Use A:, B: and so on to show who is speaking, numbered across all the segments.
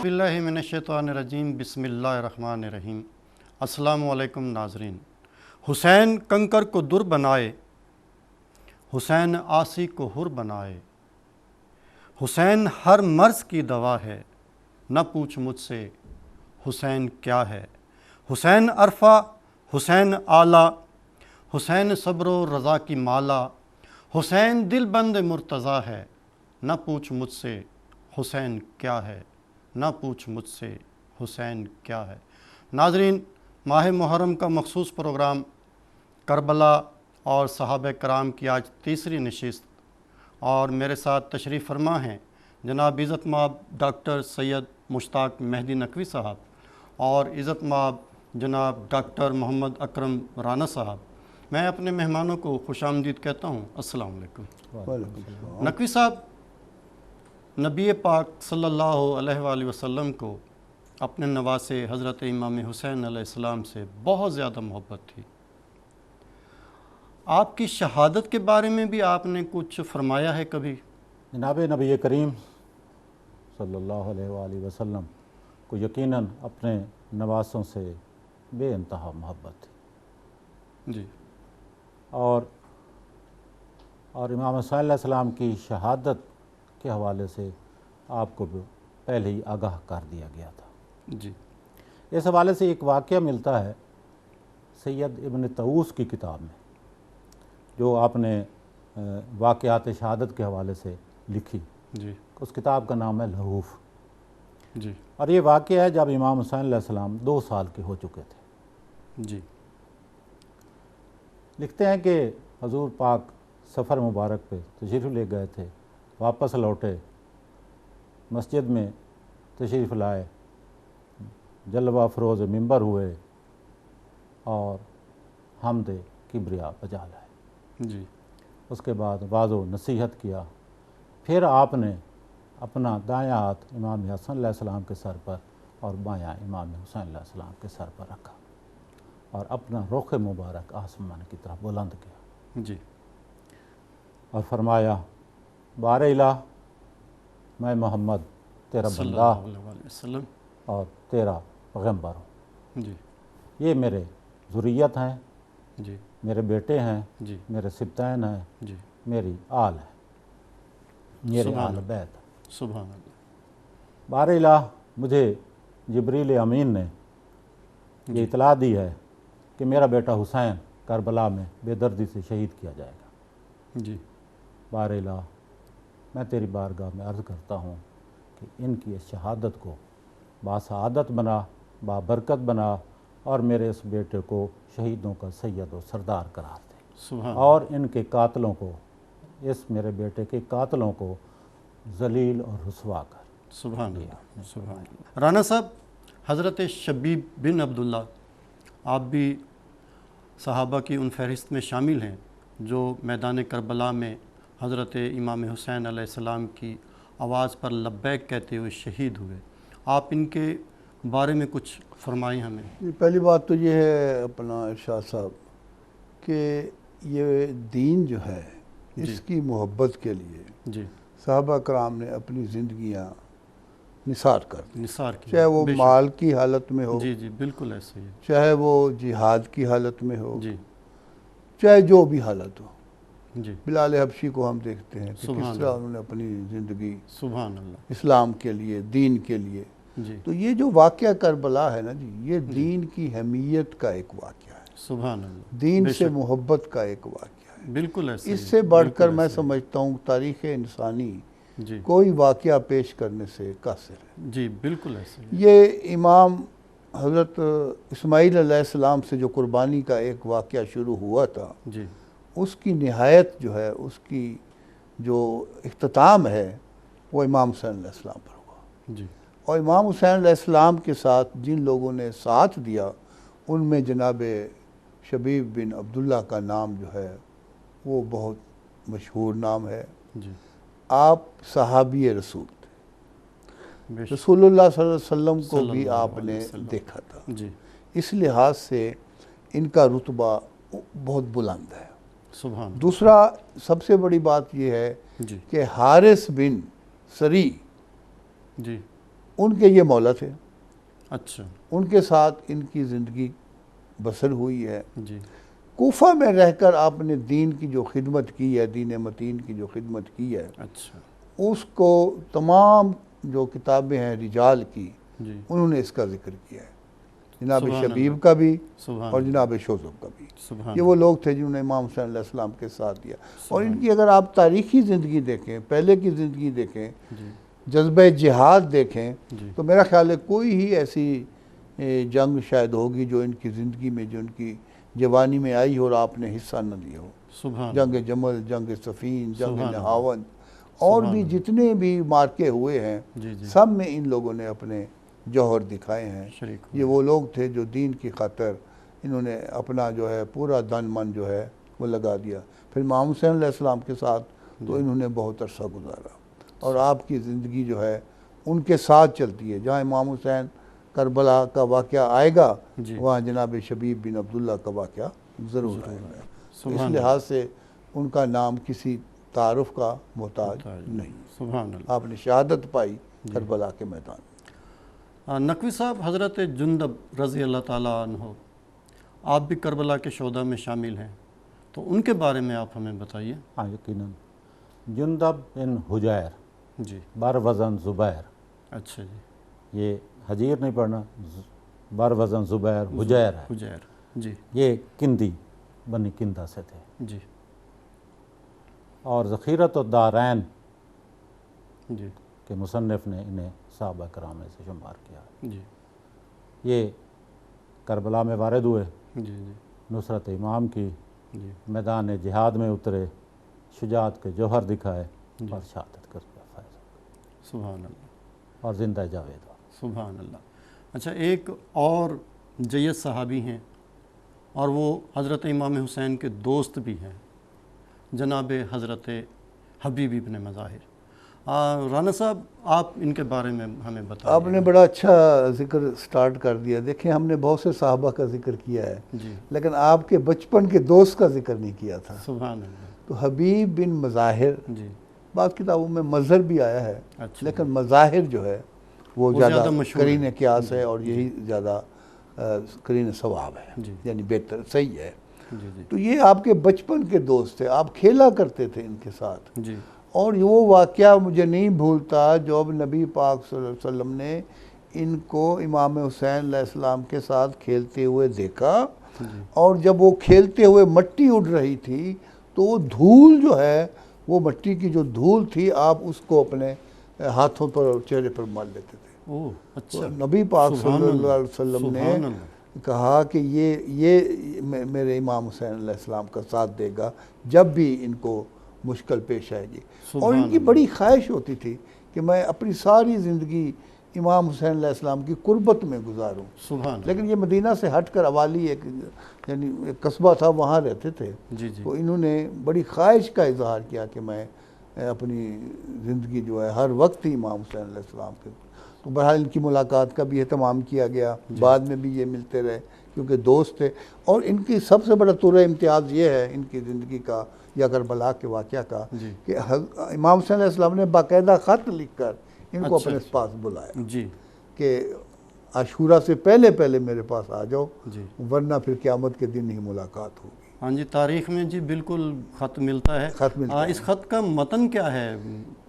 A: باللہ من الشیطان الرجیم بسم اللہ الرحمن الرحیم۔ السلام علیکم ناظرین۔ حسین کنکر کو در بنائے، حسین عاصی کو حر بنائے، حسین ہر مرض کی دوا ہے، نہ پوچھ مجھ سے حسین کیا ہے۔ حسین عرفہ، حسین اعلیٰ، حسین صبر و رضا کی مالا، حسین دل بند مرتضیٰ ہے، نہ پوچھ مجھ سے حسین کیا ہے، نہ پوچھ مجھ سے حسین کیا ہے۔ ناظرین، ماہ محرم کا مخصوص پروگرام کربلا اور صحابہ کرام کی آج تیسری نشست، اور میرے ساتھ تشریف فرما ہیں جناب عزت مآب ڈاکٹر سید مشتاق مہدی نقوی صاحب اور عزت مآب جناب ڈاکٹر محمد اکرم رانا صاحب۔ میں اپنے مہمانوں کو خوش آمدید کہتا ہوں۔ السلام علیکم۔ نقوی صاحب، نبی پاک صلی اللہ علیہ وآلہ وسلم کو اپنے نواسے حضرت امام حسین علیہ السلام سے بہت زیادہ محبت تھی۔ آپ کی شہادت کے بارے میں بھی آپ نے کچھ فرمایا ہے کبھی؟
B: جناب نبی کریم صلی اللہ علیہ وآلہ وسلم کو یقیناً اپنے نواسوں سے بے انتہا محبت تھی
A: جی۔
B: اور امام حسین علیہ السلام کی شہادت کے حوالے سے آپ کو پہلے ہی آگاہ کر دیا گیا تھا۔
A: جی۔
B: اس حوالے سے ایک واقعہ ملتا ہے سید ابن طاووس کی کتاب میں، جو آپ نے واقعات شہادت کے حوالے سے لکھی۔
A: جی۔
B: اس کتاب کا نام ہے لہوف۔
A: جی۔
B: اور یہ واقعہ ہے جب امام حسین علیہ السلام 2 سال کے ہو چکے تھے۔
A: جی۔
B: لکھتے ہیں کہ حضور پاک سفر مبارک پہ تشریف لے گئے تھے، واپس لوٹے، مسجد میں تشریف لائے، جلوہ فروز منبر ہوئے اور حمد کبریا بجا لائے۔
A: جی۔
B: اس کے بعد واعظ و نصیحت کیا، پھر آپ نے اپنا دایاں ہاتھ امام حسن علیہ السلام کے سر پر اور بایاں امام حسین علیہ السلام کے سر پر رکھا اور اپنا رخ مبارک آسمان کی طرف بلند کیا۔
A: جی۔
B: اور فرمایا، بار الہ، میں محمد تیرا
A: صلی
B: بندہ
A: اللہ علیہ وسلم۔
B: اور تیرا پیغمبر ہوں۔
A: جی۔
B: یہ میرے ذریت ہیں،
A: جی۔
B: میرے بیٹے ہیں،
A: جی۔
B: میرے سبطین ہیں،
A: جی۔
B: میری آل ہے، میرے
A: سبحان
B: آل بیت ہے۔
A: سبحان اللہ۔
B: بار الہ، مجھے جبریل امین نے یہ اطلاع دی ہے کہ میرا بیٹا حسین کربلا میں بے دردی سے شہید کیا جائے گا۔
A: جی۔
B: بار الہ، میں تیری بارگاہ میں عرض کرتا ہوں کہ ان کی اس شہادت کو باسعادت بنا، بابرکت بنا اور میرے اس بیٹے کو شہیدوں کا سید و سردار قرار دے،
A: سبحان
B: اور ان کے قاتلوں کو، اس میرے بیٹے کے قاتلوں کو ذلیل اور رسوا کر۔
A: سبحان اللہ۔ سبحان اللہ۔ رانا صاحب، حضرت شبیب بن عبداللہ، آپ بھی صحابہ کی ان فہرست میں شامل ہیں جو میدان کربلا میں حضرت امام حسین علیہ السلام کی آواز پر لبیک کہتے ہوئے شہید ہوئے۔ آپ ان کے بارے میں کچھ فرمائیں ہمیں۔
C: پہلی بات تو یہ ہے اپنا ارشاد صاحب کہ یہ دین جو ہے اس کی محبت کے لیے
A: جی۔
C: صحابہ کرام نے اپنی زندگیاں نثار کر دی،
A: نثار کی،
C: چاہے وہ
A: بے شک۔
C: مال کی حالت میں ہو،
A: جی۔ جی، بالکل ایسے ہی ہے۔
C: چاہے وہ جہاد کی حالت میں ہو،
A: جی۔
C: چاہے جو بھی حالت ہو۔
A: جی۔
C: بلال حبشی کو ہم دیکھتے ہیں کہ
A: سبحان
C: کس طرح
A: اللہ۔
C: انہوں نے اپنی زندگی
A: سبحان اللہ۔
C: اسلام کے لیے، دین کے لیے۔
A: جی۔
C: تو یہ جو واقعہ کربلا ہے نا جی، یہ دین کی اہمیت کا ایک واقعہ ہے،
A: سبحان اللہ۔
C: دین
A: بے
C: سے
A: شک۔
C: محبت کا ایک واقعہ ہے۔
A: بالکل ایسے
C: اس
A: ہی ہے،
C: سے بڑھ
A: بالکل
C: کر میں
A: ایسے ہی ہے۔
C: سمجھتا ہوں تاریخ انسانی
A: جی۔
C: کوئی واقعہ پیش کرنے سے قاصر ہے۔
A: جی، بالکل ایسے ہی ہے۔
C: یہ امام حضرت اسماعیل علیہ السلام سے جو قربانی کا ایک واقعہ شروع ہوا تھا،
A: جی۔
C: اس کی نہایت جو ہے، اس کی جو اختتام ہے، وہ امام حسین علیہ السلام پر ہوا۔
A: جی۔
C: اور امام حسین علیہ السلام کے ساتھ جن لوگوں نے ساتھ دیا، ان میں جناب شبیب بن عبداللہ کا نام جو ہے وہ بہت مشہور نام ہے۔
A: جی۔
C: آپ صحابی رسول تھے،
A: بے شک۔
C: رسول اللہ صلی اللہ علیہ وسلم کو
A: صلی
C: بھی
A: اللہ
C: آپ
A: علیہ
C: نے
A: وسلم۔
C: دیکھا تھا۔
A: جی۔
C: اس لحاظ سے ان کا رتبہ بہت بلند ہے۔
A: سبحان۔
C: دوسرا سب سے بڑی بات یہ ہے
A: جی۔
C: کہ حارث بن سری
A: جی۔
C: ان کے یہ مولا تھے،
A: اچھا
C: ان کے ساتھ ان کی زندگی بسر ہوئی ہے۔
A: جی
C: کوفہ میں رہ کر آپ نے دین کی جو خدمت کی ہے، دین متین کی جو خدمت کی ہے،
A: اچھا
C: اس کو تمام جو کتابیں ہیں رجال کی،
A: جی
C: انہوں نے اس کا ذکر کیا ہے، جناب
A: سبحان
C: شبیب
A: اللہ،
C: کا بھی
A: سبحان
C: اور
A: اللہ،
C: جناب شوذب کا بھی۔
A: سبحان
C: یہ وہ لوگ تھے جنہوں نے امام حسین علیہ السلام کے ساتھ دیا، اور
A: سبحان
C: ان کی اگر آپ تاریخی زندگی دیکھیں، پہلے کی زندگی دیکھیں،
A: جی
C: جذبہ جہاد دیکھیں،
A: جی
C: تو میرا خیال ہے کوئی ہی ایسی جنگ شاید ہوگی جو ان کی زندگی میں، جو ان کی جوانی میں آئی ہو اور آپ نے حصہ نہ لیا ہو۔
A: سبحان
C: جنگ جمل، جنگ صفین، جنگ
A: سبحان اللہ،
C: نہاون، اور
A: سبحان
C: بھی
A: اللہ،
C: جتنے بھی مارکے ہوئے ہیں،
A: جی جی
C: سب میں ان لوگوں نے اپنے جوہر دکھائے ہیں۔
A: شریک
C: یہ وہ لوگ تھے جو دین کی خاطر انہوں نے اپنا جو ہے پورا دن من جو ہے وہ لگا دیا۔ پھر امام حسین علیہ السلام کے ساتھ تو انہوں نے بہت عرصہ گزارا، اور آپ کی زندگی جو ہے ان کے ساتھ چلتی ہے۔ جہاں امام حسین کربلا کا واقعہ آئے گا،
A: جی
C: وہاں جناب شبیب بن عبداللہ کا واقعہ ضرور آئے گا۔ اس
A: سبحان
C: لحاظ سے ان کا نام کسی تعارف کا محتاج
A: اللہ،
C: نہیں۔
A: سبحان اللہ۔
C: آپ نے شہادت پائی کربلا کے میدان میں۔
A: نقوی صاحب، حضرت جندب رضی اللہ تعالیٰ عنہ، آپ بھی کربلا کے شہداء میں شامل ہیں، تو ان کے بارے میں آپ ہمیں بتائیے۔
B: ہاں یقیناً، جندب بن حجیر
A: جی
B: بر وزن زبیر،
A: اچھا جی،
B: یہ حجیر نہیں پڑھنا، بر وزن زبیر حجیر ہے،
A: حجیر، جی
B: یہ کندی بنی کندہ سے تھے،
A: جی
B: اور ذخیرۃ الدارین
A: جی
B: کے مصنف نے انہیں صحابہ کرام میں سے شمار کیا۔
A: جی
B: یہ کربلا میں وارد ہوئے،
A: جی جی
B: نصرت امام کی،
A: جی
B: میدان جہاد میں اترے، شجاعت کے جوہر دکھائے اور شہادت کر کے فائز ہو
A: سبحان اللہ،
B: گئے اور زندہ جاوید ہو۔
A: سبحان اللہ۔ اچھا، ایک اور جید صحابی ہیں، اور وہ حضرت امام حسین کے دوست بھی ہیں، جناب حضرت حبیب ابن مظاہر۔ رانا صاحب، آپ ان کے بارے میں ہمیں بتائیے۔
C: آپ نے بڑا اچھا ذکر سٹارٹ کر دیا۔ دیکھیں، ہم نے بہت سے صحابہ کا ذکر کیا ہے،
A: جی
C: لیکن آپ کے بچپن کے دوست کا ذکر نہیں کیا تھا۔
A: سبحان اللہ،
C: تو حبیب بن مظاہر،
A: جی
C: بعض کتابوں میں مظہر بھی آیا ہے،
A: اچھا،
C: لیکن مظاہر جو ہے وہ
A: زیادہ
C: زیادہ
A: مشہور ہے۔
C: قرین قیاس ہے، اور یہی زیادہ قرین ثواب ہے،
A: جی
C: یعنی بہتر صحیح ہے۔
A: جی جی
C: تو یہ آپ کے بچپن کے دوست تھے، آپ کھیلا کرتے تھے ان کے ساتھ،
A: جی
C: اور وہ واقعہ مجھے نہیں بھولتا جب نبی پاک صلی اللہ علیہ وسلم نے ان کو امام حسین علیہ السلام کے ساتھ کھیلتے ہوئے دیکھا، اور جب وہ کھیلتے ہوئے مٹی اڑ رہی تھی تو وہ دھول جو ہے، وہ مٹی کی جو دھول تھی، آپ اس کو اپنے ہاتھوں پر اور چہرے پر مال لیتے تھے۔
A: اوہ
C: تو
A: اچھا،
C: نبی پاک
A: سبحان
C: صلی اللہ
A: اللہ،
C: علیہ وسلم نے
A: سبحان اللہ،
C: کہا کہ یہ میرے امام حسین علیہ السلام کا ساتھ دے گا جب بھی ان کو مشکل پیش آئے گی۔ اور
A: سبحان
C: ان کی
A: اللہ،
C: بڑی خواہش ہوتی تھی کہ میں اپنی ساری زندگی امام حسین علیہ السلام کی قربت میں گزاروں۔
A: سبحان اللہ،
C: لیکن یہ مدینہ سے ہٹ کر اوالی یعنی ایک قصبہ تھا، وہاں رہتے تھے۔
A: جی جی
C: تو انہوں نے بڑی خواہش کا اظہار کیا کہ میں اپنی زندگی جو ہے ہر وقت ہی امام حسین علیہ السلام کے، تو بہرحال ان کی ملاقات کا بھی اہتمام کیا گیا، بعد میں بھی یہ ملتے رہے کیونکہ دوست تھے۔ اور ان کی سب سے بڑا طور امتیاز یہ ہے ان کی زندگی کا یا کربلا کے واقعہ کا
A: جی
C: کہ امام حسین علیہ السلام نے باقاعدہ خط لکھ کر ان کو
A: اچھا،
C: اپنے پاس بلایا
A: جی
C: کہ عاشورہ سے پہلے پہلے میرے پاس آ جاؤ،
A: جی
C: ورنہ پھر قیامت کے دن ہی ملاقات ہوگی۔
A: ہاں جی، تاریخ میں جی بالکل خط ملتا ہے۔
C: خط ملتا ہے۔
A: اس خط کا متن کیا ہے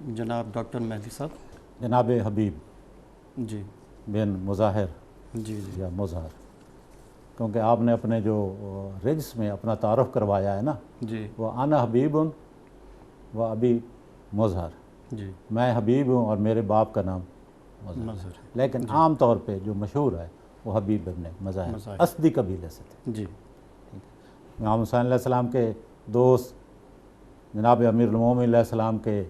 A: جناب ڈاکٹر مہدی صاحب؟
B: جناب حبیب
A: جی
B: بن مظاہر
A: جی جی
B: یا مظہر، کیونکہ آپ نے اپنے جو رجس میں اپنا تعارف کروایا ہے نا،
A: جی
B: وہ انا حبیب و ابی مظہر،
A: جی
B: میں حبیب ہوں اور میرے باپ کا نام مظہر ہے۔
A: مظہر،
B: لیکن عام طور پہ جو مشہور ہے وہ حبیب ابن مظاہر
A: مظاہر،
B: اسدی قبیلے سے تھے۔
A: جی
B: امام حسین علیہ السلام کے دوست، جناب امیر المومنین علیہ السلام کے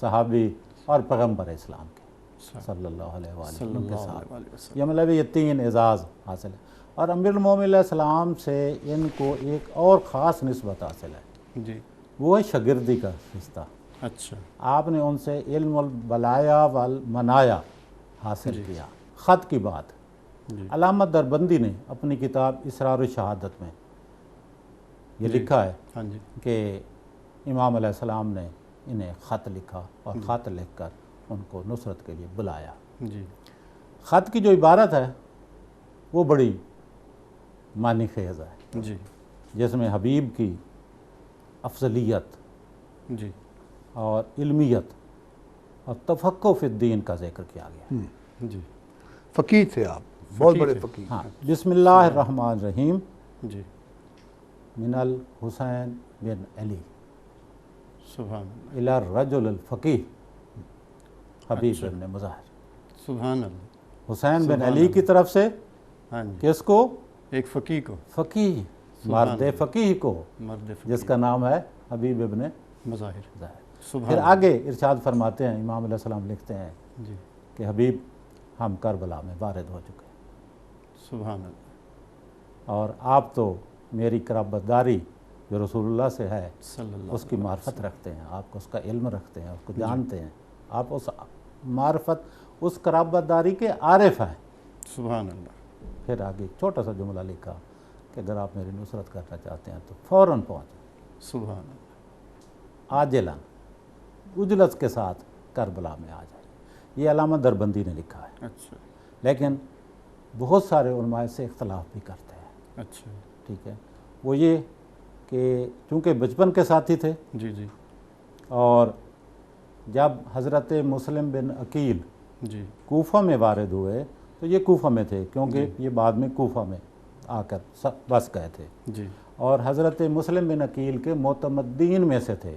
B: صحابی اور پیغمبر اسلام کے صلی اللہ علیہ وآلہ
A: صلی
B: وسلم کے
A: اللہ
B: ساتھ،
A: علیہ وسلم،
B: یہ مطلب یہ تین اعزاز حاصل ہے۔ اور امیر المومنین علیہ السلام سے ان کو ایک اور خاص نسبت حاصل ہے،
A: جی
B: وہ ہے شاگردی کا رشتہ۔
A: اچھا،
B: آپ نے ان سے علم البلایا والمنایا حاصل کیا۔ خط کی بات،
A: جی
B: علامہ دربندی نے اپنی کتاب اسرار الشہادت میں یہ لکھا ہے
A: ہاں جی
B: کہ امام علیہ السلام نے انہیں خط لکھا اور خط لکھ کر ان کو نصرت کے لیے بلایا۔
A: جی
B: خط کی جو عبارت ہے وہ بڑی معنی خیز ہے،
A: جی
B: جس میں حبیب کی افضلیت
A: جی
B: اور علمیت اور تفقہ فی الدین کا ذکر کیا گیا۔
A: جی
C: فقیر تھے آپ، بہت
A: فقیر
C: بڑے
A: تھے۔
C: فقیر۔
B: ہاں، بسم اللہ الرحمن الرحیم،
A: جی
B: من الحسین بن علی
A: سبحان اللہ،
B: الی الرجل الفقیہ حبیب
A: اچھا۔
B: بن مظاہر۔
A: سبحان اللہ،
B: حسین بن
A: سبحان
B: علی کی
A: اللہ۔
B: طرف سے
A: ہاں جی،
B: کس کو؟
A: ایک فقیر کو،
B: فقیہ،
A: سبحان
B: مرد
A: اللہ۔
B: فقیہ کو،
A: مرد
B: جس
A: فقیر
B: کا نام ہے حبیب ابن
A: مظاہر،
B: مظاہر۔
A: سبحان
B: پھر
A: اللہ۔
B: آگے ارشاد فرماتے ہیں، امام علیہ السلام لکھتے ہیں
A: جی
B: کہ حبیب ہم کربلا میں وارد ہو چکے ہیں،
A: سبحان اللہ،
B: اور آپ تو میری قرابت داری جو رسول اللہ سے ہے
A: صلی اللہ
B: اس کی معرفت رکھتے ہیں، آپ اس کا علم رکھتے ہیں، اس کو جانتے ہیں، آپ اس معرفت، اس قرابت داری کے عارف ہیں۔
A: سبحان اللہ،
B: پھر آگے ایک چھوٹا سا جملہ لکھا کہ اگر آپ میری نصرت کرنا چاہتے ہیں تو فوراً پہنچیں،
A: سبحان اللہ،
B: عاجلاً، عجلت کے ساتھ کربلا میں آ جائیں۔ یہ علامہ دربندی نے لکھا ہے،
A: اچھا
B: لیکن بہت سارے علماء اس سے اختلاف بھی کرتے ہیں،
A: اچھا،
B: ٹھیک ہے۔ وہ یہ کہ چونکہ بچپن کے ساتھی تھے،
A: جی جی
B: اور جب حضرت مسلم بن عقیل
A: جی
B: کوفہ میں وارد ہوئے تو یہ کوفہ میں تھے، کیونکہ یہ بعد میں کوفہ میں آ کر بس گئے تھے،
A: جی
B: اور حضرت مسلم بن عقیل کے معتمدین میں سے تھے،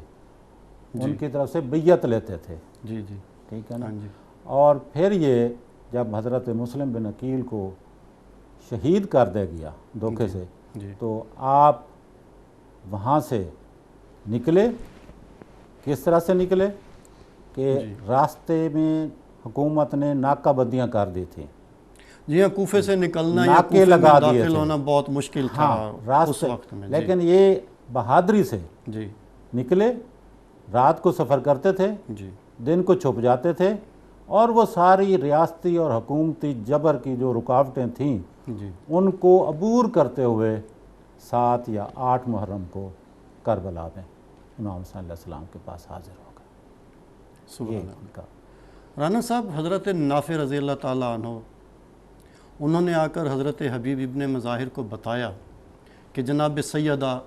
B: ان کی طرف سے بیعت لیتے تھے،
A: جی جی،
B: ٹھیک ہے نا۔
A: ہاں جی،
B: اور پھر یہ جب حضرت مسلم بن عقیل کو شہید کر دیا گیا دھوکے سے،
A: جی
B: تو آپ وہاں سے نکلے۔ کس طرح سے نکلے کہ راستے میں حکومت نے ناکہ بندیاں کر دی تھیں،
A: جی ہاں، کوفے سے نکلنا یا
B: ناکے
A: کوفے میں
B: لگا دیے
A: داخل
B: تھے۔
A: ہونا بہت مشکل تھا
B: ہاں،
A: اس
B: راستے،
A: وقت میں، جی
B: لیکن یہ بہادری سے
A: جی
B: نکلے، رات کو سفر کرتے تھے،
A: جی
B: دن کو چھپ جاتے تھے، اور وہ ساری ریاستی اور حکومتی جبر کی جو رکاوٹیں تھیں
A: جی،
B: ان کو عبور کرتے ہوئے 7 یا 8 محرم کو کربلا میں امام صلی اللہ علیہ وسلم کے پاس حاضر ہو گئے۔
A: سبحان
B: یہ
A: اللہ۔
B: ان کا
A: رانا صاحب، حضرت نافع رضی اللہ تعالیٰ عنہ انہوں نے آ کر حضرت حبیب ابن مظاہر کو بتایا کہ جناب سیدہ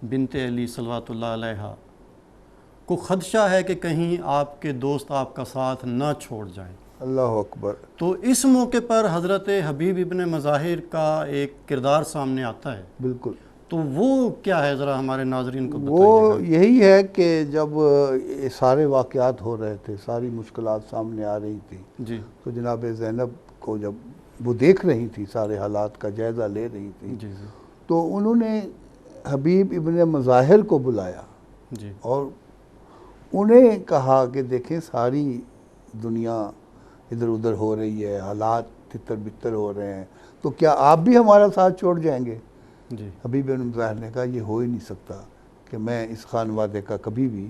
A: بنت علی صلوات اللہ علیہ کو خدشہ ہے کہ کہیں آپ کے دوست آپ کا ساتھ نہ چھوڑ جائیں۔
C: اللہ اکبر۔
A: تو اس موقع پر حضرت حبیب ابن مظاہر کا ایک کردار سامنے آتا ہے،
C: بالکل،
A: تو وہ کیا ہے، ذرا ہمارے ناظرین کو بتائیے
C: وہ
A: گا۔
C: یہی ہے کہ جب یہ سارے واقعات ہو رہے تھے، ساری مشکلات سامنے آ رہی تھی،
A: جی
C: تو جناب زینب کو جب وہ دیکھ رہی تھی، سارے حالات کا جائزہ لے رہی تھی،
A: جی جی
C: تو انہوں نے حبیب ابن مظاہر کو بلایا
A: جی
C: اور انہیں کہا کہ دیکھیں ساری دنیا ادھر ادھر ہو رہی ہے، حالات تتر بتر ہو رہے ہیں، تو کیا آپ بھی ہمارا ساتھ چھوڑ جائیں گے؟
A: جی
C: حبیب ابن مظاہر نے کہا یہ ہو ہی نہیں سکتا کہ میں اس خانوادے کا کبھی بھی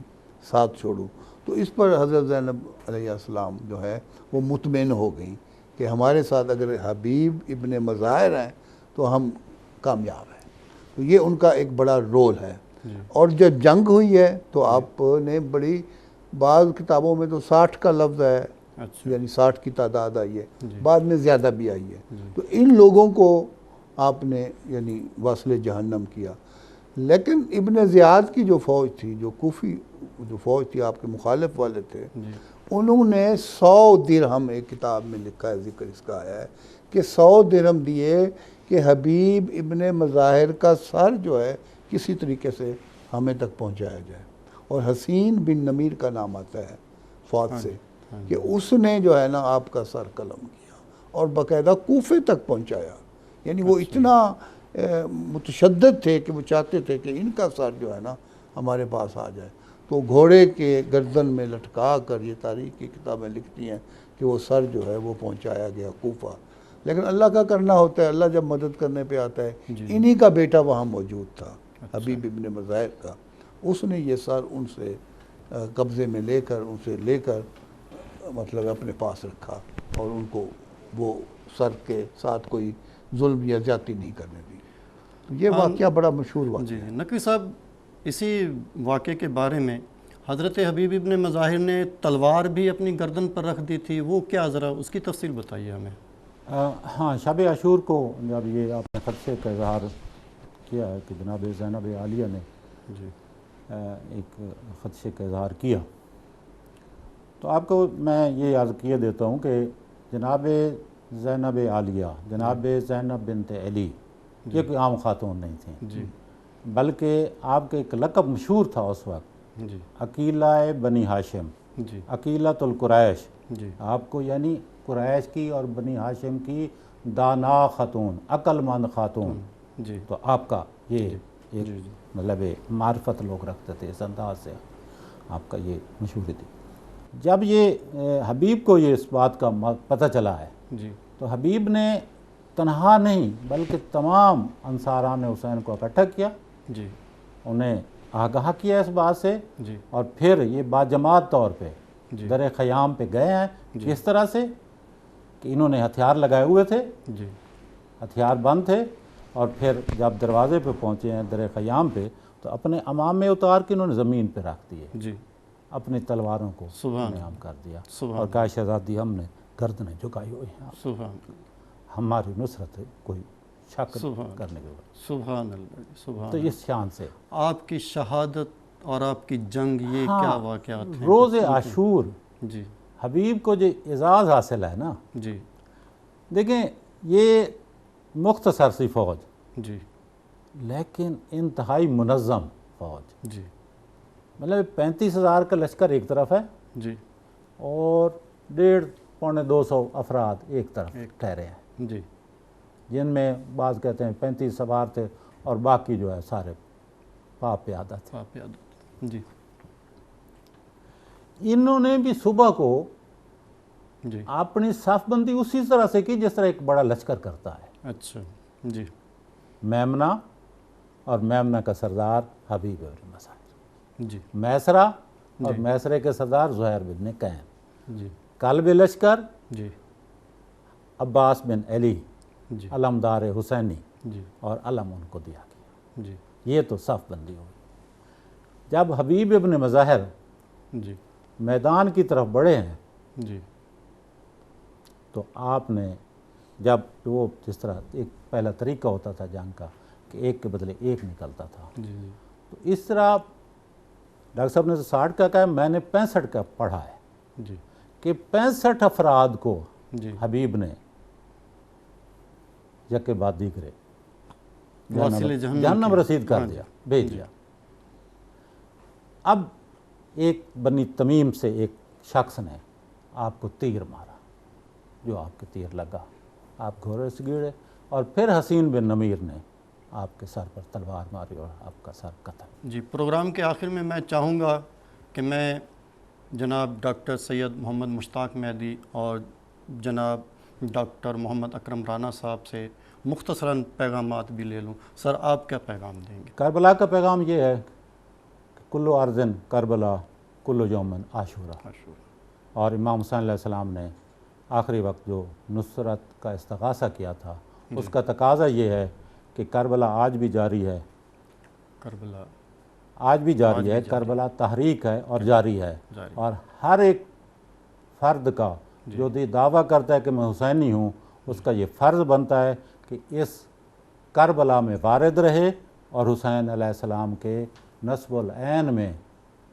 C: ساتھ چھوڑوں۔ تو اس پر حضرت زینب علیہ السلام جو ہے وہ مطمئن ہو گئیں کہ ہمارے ساتھ اگر حبیب ابن مظاہر ہیں تو ہم کامیاب ہیں۔ تو یہ ان کا ایک بڑا رول ہے۔ اور جب جنگ ہوئی ہے تو آپ نے بڑی، بعض کتابوں میں تو 60 کا لفظ ہے،
A: اچھا
C: یعنی 60 کی تعداد آئی ہے،
A: جی
C: بعد میں زیادہ بھی آئی ہے۔ تو ان لوگوں کو آپ نے یعنی واصل جہنم کیا۔ لیکن ابن زیاد کی جو فوج تھی، جو کوفی جو فوج تھی، آپ کے مخالف والے تھے،
A: جی
C: انہوں نے 100 درہم، ایک کتاب میں لکھا ہے، ذکر اس کا ہے کہ 100 درہم دیے کہ حبیب ابن مظاہر کا سر جو ہے کسی طریقے سے ہمیں تک پہنچایا جائے۔ اور حسین بن نمیر کا نام آتا ہے فوج سے کہ اس نے جو ہے نا آپ کا سر قلم کیا اور باقاعدہ کوفے تک پہنچایا۔ یعنی وہ اتنا متشدد تھے کہ وہ چاہتے تھے کہ ان کا سر جو ہے نا ہمارے پاس آ جائے۔ تو گھوڑے کے گردن میں لٹکا کر یہ تاریخ کی کتابیں لکھتی ہیں کہ وہ سر جو ہے وہ پہنچایا گیا کوفہ۔ لیکن اللہ کا کرنا ہوتا ہے، اللہ جب مدد کرنے پہ آتا ہے، انہی کا بیٹا وہاں موجود تھا، حبیب ابن مظاہر کا۔ اس نے یہ سر ان سے قبضے میں لے کر، ان سے لے کر مطلب اپنے پاس رکھا اور ان کو وہ سر کے ساتھ کوئی ظلم یا زیادتی نہیں کرنے دی۔ تو یہ واقعہ بڑا مشہور واقعہ
A: جی
C: ہے۔
A: نقوی صاحب، اسی واقعے کے بارے میں حضرت حبیب ابن مظاہر نے تلوار بھی اپنی گردن پر رکھ دی تھی، وہ کیا، ذرا اس کی تفصیل بتائیے ہمیں۔
B: ہاں، شب عاشور کو جب یہ آپ نے خدشے کا اظہار کیا ہے کہ جناب زینب عالیہ نے
A: جی
B: ایک خدشے کا اظہار کیا، تو آپ کو میں یہ عرض کیے دیتا ہوں کہ جناب زینب عالیہ، جناب زینب بنت علی، یہ کوئی عام خاتون نہیں تھیں،
A: جی
B: بلکہ آپ کے ایک لقب مشہور تھا اس وقت،
A: جی
B: عقیلہ بنی ہاشم،
A: جی
B: عقیلۃ القریش،
A: جی
B: آپ کو یعنی قریش کی اور بنی ہاشم کی دانا خاتون، عقل مند خاتون،
A: جی
B: تو آپ کا یہ ایک
A: جی جی
B: مطلب معرفت لوگ رکھتے تھے اس انداز سے، آپ کا یہ مشہوری تھی۔ جب یہ حبیب کو یہ اس بات کا پتہ چلا ہے
A: جی
B: تو حبیب نے تنہا نہیں بلکہ تمام انصاران حسین کو اکٹھا کیا،
A: جی
B: انہیں آگاہ کیا اس بات سے،
A: جی
B: اور پھر یہ باجماعت طور پہ
A: جی
B: در خیام پہ گئے ہیں،
A: جی
B: اس طرح سے کہ انہوں نے ہتھیار لگائے ہوئے تھے،
A: جی
B: ہتھیار بند تھے، اور پھر جب دروازے پہ پہنچے ہیں در خیام پہ تو اپنے امامے اتار کے انہوں نے زمین پہ رکھ دیے،
A: جی
B: اپنی تلواروں کو
A: سبحان
B: نیام کر دیا،
A: سبحان
B: اور کہا شہزادی ہم نے گردنیں جھکائی ہوئی ہیں،
A: سبحان
B: ہماری نصرت ہے، کوئی شک
A: سبحان
B: کرنے کے بعد،
A: سبحان اللہ، سبحان
B: تو
A: اللہ۔
B: اس شان سے
A: آپ کی شہادت اور آپ کی جنگ، یہ
B: ہاں،
A: کیا واقعات ہیں؟
B: روز عاشور
A: جی
B: حبیب کو جو اعزاز حاصل ہے نا،
A: جی
B: دیکھیں یہ مختصر سی فوج
A: جی
B: لیکن انتہائی منظم فوج،
A: جی
B: مطلب 35,000 کا لشکر ایک طرف ہے
A: جی
B: اور 150-200 افراد ایک طرف ٹھہرے ہیں،
A: جی
B: جن میں بعض کہتے ہیں 35 سوار تھے اور باقی جو ہے سارے پاپ پیادہ تھے۔
A: آپ یاد ہوتا جی
B: انہوں نے بھی صبح کو
A: جی
B: اپنی صف بندی اسی طرح سے کی جس طرح ایک بڑا لشکر کرتا ہے،
A: اچھا جی
B: میمنہ اور میمنہ کا سردار حبیب ابن مظاہر،
A: جی
B: میسرہ اور میسرے کے سردار زہیر بن قین،
A: جی
B: قلب لشکر
A: جی
B: عباس بن علی،
A: جی
B: علمدار حسینی،
A: جی
B: اور علم ان کو دیا گیا۔
A: جی
B: یہ تو صف بندی ہوئی۔ جب حبیب ابن مظاہر
A: جی
B: میدان کی طرف بڑھے ہیں
A: جی
B: تو آپ نے جب وہ جس طرح ایک پہلا طریقہ ہوتا تھا جنگ کا کہ ایک کے بدلے ایک نکلتا تھا،
A: جی جی
B: تو اس طرح ڈاکٹر صاحب نے 60 کا کہا، میں نے 65 کا پڑھا ہے
A: جی
B: کہ 65 افراد کو
A: جی
B: حبیب نے یکے بعد دیگرے
A: واصل
B: جہنم
A: کی-
B: رسید کر
A: ہاں
B: دیا،
A: جی،
B: بھیج دیا۔ اب ایک بنی تمیم سے ایک شخص نے آپ کو تیر مارا، جو آپ کے تیر لگا، آپ گھوڑے سے گرے، اور پھر حسین بن نمیر نے آپ کے سر پر تلوار ماری اور آپ کا سر قتل۔
A: جی پروگرام کے آخر میں چاہوں گا کہ میں جناب ڈاکٹر سید محمد مشتاق مہدی اور جناب ڈاکٹر محمد اکرم رانا صاحب سے مختصراً پیغامات بھی لے لوں۔ سر آپ کیا پیغام دیں گے؟
B: کربلا کا پیغام یہ ہے کہ کلو ارضن کربلا کلو یومن عاشورہ، اور امام حسین علیہ السلام نے آخری وقت جو نصرت کا استغاثہ کیا تھا اس کا تقاضا یہ ہے کہ کربلا آج بھی جاری ہے،
A: کربلا
B: آج بھی جاری ہے، کربلا تحریک ہے اور جاری ہے،
A: جاری۔
B: اور ہر ایک فرد کا جو یہ دعویٰ کرتا ہے کہ میں حسینی ہوں، اس کا یہ فرض بنتا ہے کہ اس کربلا میں وارد رہے اور حسین علیہ السلام کے نصب العین میں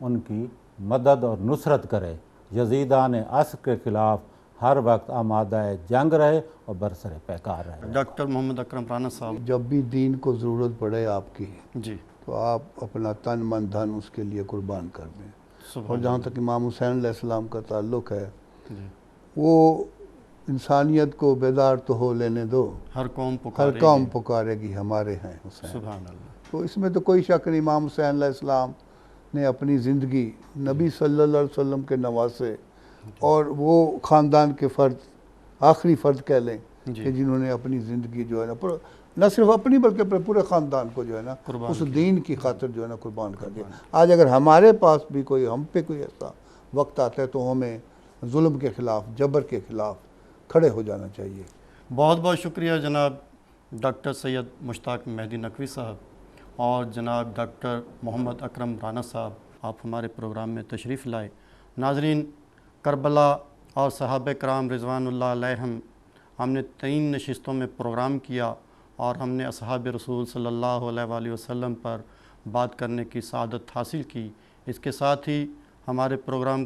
B: ان کی مدد اور نصرت کرے، یزیدان عصر کے خلاف ہر وقت آمادہ جنگ رہے اور برسر پیکار رہے۔
A: ڈاکٹر محمد اکرم رانا صاحب۔
C: جب بھی دین کو ضرورت پڑے آپ کی
A: جی
C: تو آپ اپنا تن من دھن اس کے لیے قربان کر دیں، اور
A: سبحان
C: جہاں تک امام حسین علیہ السلام کا تعلق ہے،
A: جی
C: وہ انسانیت کو بیدار تو ہو لینے دو،
A: ہر قوم
C: ہر
A: پکارے
C: قوم
A: گی۔
C: پکارے گی ہمارے ہیں حسین۔
A: سبحان اللہ۔
C: تو اس میں تو کوئی شک نہیں، امام حسین علیہ السلام نے اپنی زندگی نبی صلی اللہ علیہ وسلم کے نواسے اور وہ خاندان کے فرد، آخری فرد کہہ لیں
A: جی
C: کہ جنہوں نے اپنی زندگی جو ہے نا نہ صرف اپنی بلکہ پورے خاندان کو جو ہے نا
A: قربان
C: اس دین کی خاطر جو ہے نا قربان کر دیا۔ آج اگر ہمارے پاس بھی کوئی ہم پہ کوئی ایسا وقت آتا ہے تو ہمیں ظلم کے خلاف، جبر کے خلاف کھڑے ہو جانا چاہیے۔
A: بہت بہت شکریہ جناب ڈاکٹر سید مشتاق مہدی نقوی صاحب اور جناب ڈاکٹر محمد اکرم رانا صاحب آپ ہمارے پروگرام میں تشریف لائے۔ ناظرین، کربلا اور صحابہ کرام رضوان اللہ علیہم ہم نے 3 نشستوں میں پروگرام کیا اور ہم نے اصحاب رسول صلی اللہ علیہ وآلہ وسلم پر بات کرنے کی سعادت حاصل کی۔ اس کے ساتھ ہی ہمارے پروگرام